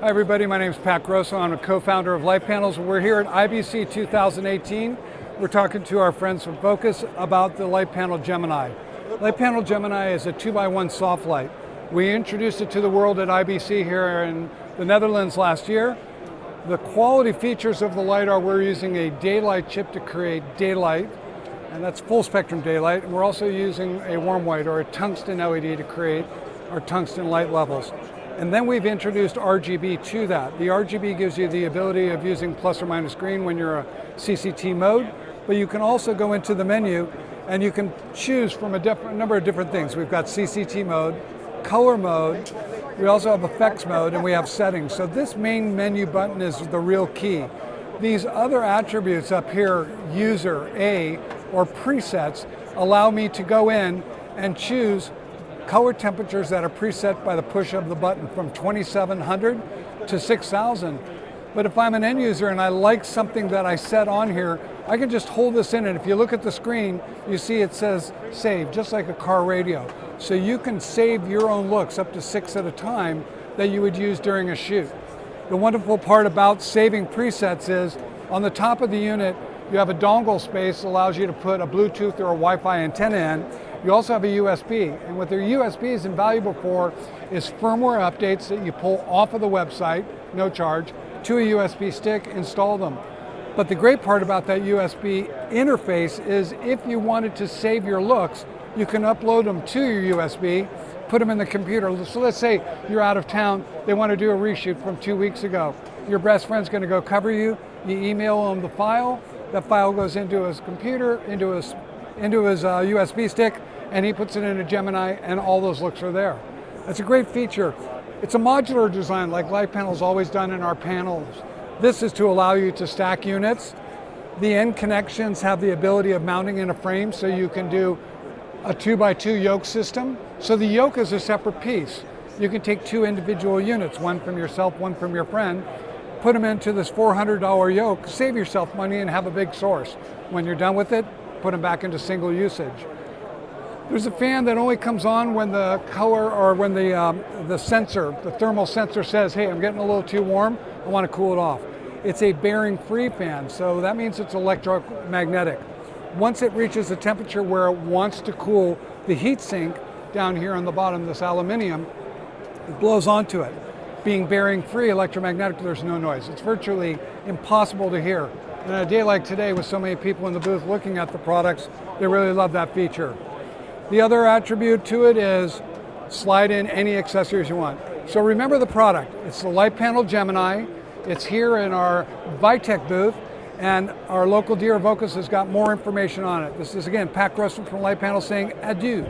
Hi everybody, my name is Pat Grosso. I'm a co-founder of Litepanels. We're here at IBC 2018. We're talking to our friends from Focus about the Litepanels Gemini. Litepanels Gemini is a 2x1 soft light. We introduced it to the world at IBC here in the Netherlands last year. The quality features of the light are we're using a daylight chip to create daylight, and that's full spectrum daylight. And we're also using a warm white or a tungsten LED to create our tungsten light levels. And then we've introduced RGB to that. The RGB gives you the ability of using plus or minus green when you're a CCT mode, but you can also go into the menu and you can choose from a number of different things. We've got CCT mode, color mode, we also have effects mode, and we have settings. So this main menu button is the real key. These other attributes up here, user, A, or presets, allow me to go in and choose color temperatures that are preset by the push of the button from 2700 to 6000. But if I'm an end user and I like something that I set on here, I can just hold this in, and if you look at the screen, you see it says save, just like a car radio. So you can save your own looks up to 6 at a time that you would use during a shoot. The wonderful part about saving presets is on the top of the unit, you have a dongle space that allows you to put a Bluetooth or a Wi-Fi antenna in. You also have a USB, and what their USB is invaluable for is firmware updates that you pull off of the website, no charge, to a USB stick, install them. But the great part about that USB interface is if you wanted to save your looks, you can upload them to your USB, put them in the computer. So let's say you're out of town, they want to do a reshoot from 2 weeks ago. Your best friend's going to go cover you, you email them the file, that file goes into his computer, into his USB stick, and he puts it in a Gemini, and all those looks are there. That's a great feature. It's a modular design like Litepanels always done in our panels. This is to allow you to stack units. The end connections have the ability of mounting in a frame, so you can do a 2x2 yoke system. So the yoke is a separate piece. You can take two individual units, one from yourself, one from your friend, put them into this $400 yoke, save yourself money and have a big source. When you're done with it, put them back into single usage. There's a fan that only comes on when the color or when the sensor, the thermal sensor says, hey, I'm getting a little too warm, I want to cool it off. It's a bearing-free fan, so that means it's electromagnetic. Once it reaches a temperature where it wants to cool the heat sink down here on the bottom, this aluminum, it blows onto it. Being bearing-free, electromagnetic, there's no noise. It's virtually impossible to hear. And on a day like today, with so many people in the booth looking at the products, they really love that feature. The other attribute to it is slide in any accessories you want. So remember the product. It's the Litepanels Gemini. It's here in our Vitech booth, and our local dealer Focus has got more information on it. This is, again, Pat Grosso from Litepanels saying adieu.